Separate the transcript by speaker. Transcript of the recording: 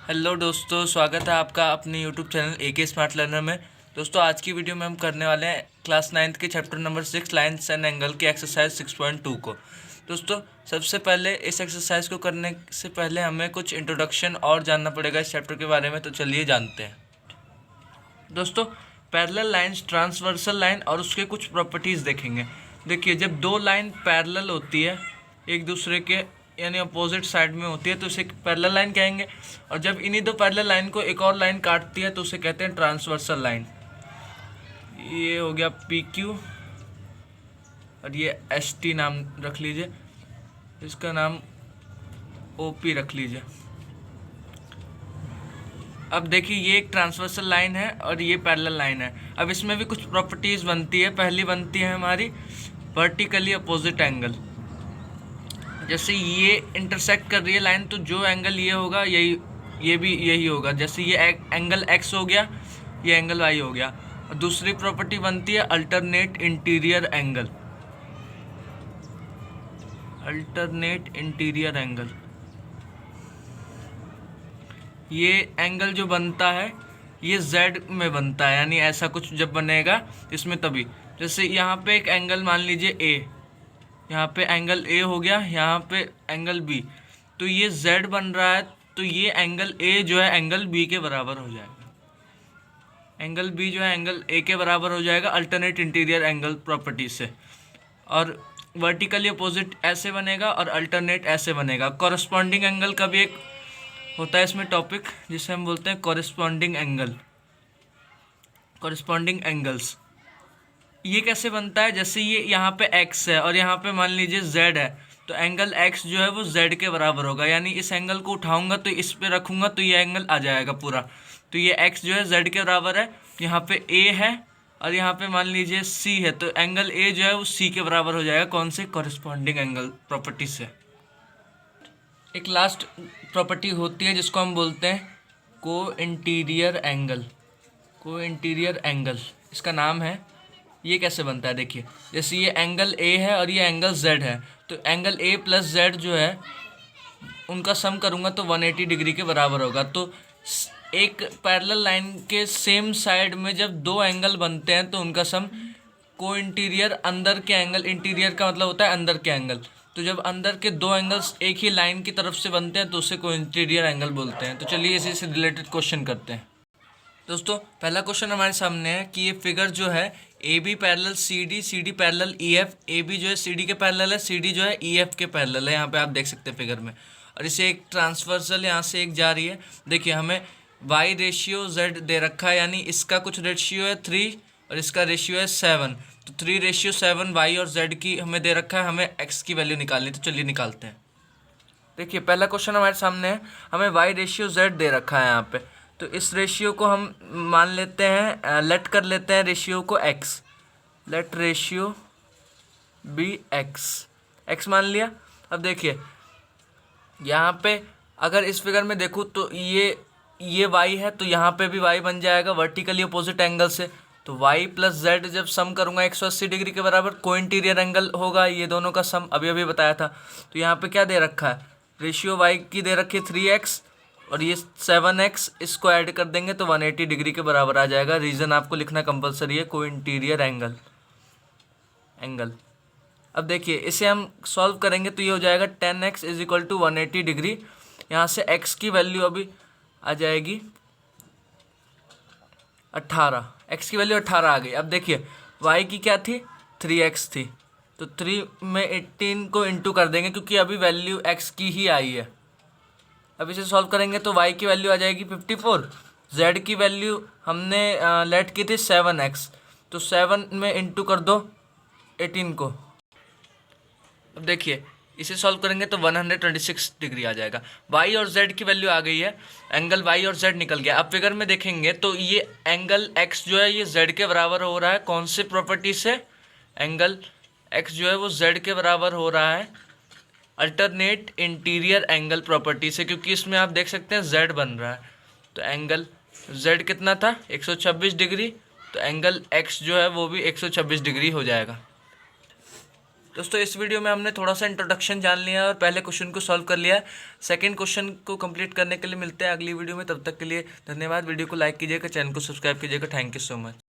Speaker 1: Hello दोस्तों, स्वागत है आपका अपने YouTube channel AK smart learner में। दोस्तों, आज की वीडियो में हम करने वाले हैं क्लास 9th के chapter number 6 lines and angle की एक्सरसाइज 6.2 को। दोस्तों, सबसे पहले इस एक्सरसाइज को करने से पहले हमें कुछ इंट्रोडक्शन और जानना पड़ेगा इस चैप्टर के बारे में, तो चलिए जानते हैं। दोस्तों, पैरेलल लाइन्स, ट्रांसवर्सल लाइन और उसके कुछ प्रॉपर्टीज़ देखेंगे। देखिए, जब दो लाइन पैरेलल होती है एक दूसरे के यानी अपोजिट साइड में होती है तो उसे पैरेलल लाइन कहेंगे, और जब इन्हीं दो पैरेलल लाइन को एक और लाइन काटती है तो उसे कहते हैं ट्रांसवर्सल लाइन। ये हो गया पी क्यू और ये एस टी नाम रख लीजिए, इसका नाम ओ पी रख लीजिए। अब देखिए, ये एक ट्रांसवर्सल लाइन है और ये पैरेलल लाइन है। अब इसमें भी कुछ प्रॉपर्टीज़ बनती है। पहली बनती है हमारी वर्टिकली अपोजिट एंगल। जैसे ये इंटरसेक्ट कर रही है लाइन, तो जो एंगल ये होगा ये भी यही होगा। जैसे ये एंगल एक्स हो गया, ये एंगल वाई हो गया। और दूसरी प्रॉपर्टी बनती है alternate interior angle. Alternate interior angle, ये एंगल जो बनता है ये Z में बनता है, यानी ऐसा कुछ जब बनेगा इसमें तभी। जैसे यहाँ पे एक एंगल मान लीजिए A, यहाँ पे एंगल A हो गया, यहाँ पे एंगल B, तो ये Z बन रहा है, तो ये एंगल A जो है एंगल B के बराबर हो जाएगा। एंगल B जो है एंगल A के बराबर हो जाएगा अल्टरनेट इंटीरियर एंगल प्रॉपर्टी से। और वर्टिकली अपोजिट ऐसे बनेगा और अल्टरनेट ऐसे बनेगा। कॉरस्पॉन्डिंग एंगल का भी एक होता है इसमें टॉपिक, जिसे हम बोलते हैं कॉरस्पॉन्डिंग एंगल, कॉरस्पॉन्डिंग एंगल्स। ये कैसे बनता है? जैसे ये यहाँ पे x है और यहाँ पे मान लीजिए z है, तो एंगल x जो है वो z के बराबर होगा। यानी इस एंगल को उठाऊंगा तो इस पे रखूंगा तो ये एंगल आ जाएगा पूरा। तो ये x जो है z के बराबर है, यहाँ पे a है और यहाँ पे मान लीजिए c है, तो एंगल a जो है वो c के बराबर हो जाएगा। कौन से? कॉरस्पॉन्डिंग एंगल प्रॉपर्टी से। एक लास्ट प्रॉपर्टी होती है जिसको हम बोलते हैं को इंटीरियर एंगल। को इंटीरियर एंगल इसका नाम है। ये कैसे बनता है? देखिए, जैसे ये एंगल A है और ये एंगल Z है, तो एंगल A प्लस Z जो है उनका सम करूँगा तो 180 डिग्री के बराबर होगा। तो एक पैरेलल लाइन के सेम साइड में जब दो एंगल बनते हैं तो उनका सम को इंटीरियर, अंदर के एंगल, इंटीरियर का मतलब होता है अंदर के एंगल। तो जब अंदर के दो एंगल्स एक ही लाइन की तरफ से बनते हैं तो उसे को इंटीरियर एंगल बोलते हैं। तो चलिए इसी से रिलेटेड क्वेश्चन करते हैं। दोस्तों, पहला क्वेश्चन हमारे सामने है कि ये फिगर जो है A B parallel C D, C D parallel E F, A B जो है सी डी के पैरेलल है, सी डी जो है ई एफ के पैरेलल है। यहाँ पे आप देख सकते हैं फिगर में। और इसे एक ट्रांसवर्सल यहाँ से एक जा रही है। देखिए, हमें वाई रेशियो जेड दे रखा है, यानी इसका कुछ रेशियो है 3 और इसका रेशियो है 7। तो 3:7 वाई और जेड की हमें दे रखा है, हमें एक्स की वैल्यू निकालनी। तो चलिए निकालते हैं। देखिए, पहला क्वेश्चन हमारे सामने है, हमें वाई रेशियो जेड दे रखा है यहाँ पे। तो इस रेशियो को हम मान लेते हैं, लेट कर लेते हैं रेशियो को X. Let ratio be X मान लिया। अब देखिए, यहाँ पे अगर इस फिगर में देखूँ तो ये वाई है, तो यहाँ पे भी वाई बन जाएगा वर्टिकली अपोजिट एंगल से। तो वाई प्लस जेड जब सम करूँगा 180 डिग्री के बराबर को इंटीरियर एंगल होगा, ये दोनों का सम अभी अभी बताया था। तो यहाँ पे क्या दे रखा है? रेशियो वाई की दे रखी है 3x और ये 7x, इसको ऐड कर देंगे तो 180 डिग्री के बराबर आ जाएगा। रीज़न आपको लिखना कंपलसरी है, को इंटीरियर एंगल। अब देखिए, इसे हम सॉल्व करेंगे तो ये हो जाएगा 10x is equal to 180 degree. यहाँ से x की वैल्यू अभी आ जाएगी 18, x की वैल्यू 18 आ गई। अब देखिए, y की क्या थी? 3x थी, तो 3 में 18 को इंटू कर देंगे क्योंकि अभी वैल्यू x की ही आई है। अब इसे सॉल्व करेंगे तो y की वैल्यू आ जाएगी 54। z की वैल्यू हमने लेट की थी 7x, तो 7 में इंटू कर दो 18 को। अब देखिए, इसे सॉल्व करेंगे तो 126 डिग्री आ जाएगा। y और z की वैल्यू आ गई है, एंगल y और z निकल गया। अब फिगर में देखेंगे तो ये एंगल x जो है ये z के बराबर हो रहा है। कौन से प्रॉपर्टी से? एंगल x जो है वो z के बराबर हो रहा है अल्टरनेट इंटीरियर एंगल प्रॉपर्टी से, क्योंकि इसमें आप देख सकते हैं z बन रहा है। तो एंगल z कितना था? 126 डिग्री। तो एंगल x जो है वो भी 126 डिग्री हो जाएगा। दोस्तों इस वीडियो में हमने थोड़ा सा इंट्रोडक्शन जान लिया और पहले क्वेश्चन को सॉल्व कर लिया। सेकंड क्वेश्चन को कंप्लीट करने के लिए मिलते हैं अगली वीडियो में। तब तक के लिए धन्यवाद। वीडियो को लाइक कीजिएगा, चैनल को सब्सक्राइब कीजिएगा। Thank you so much.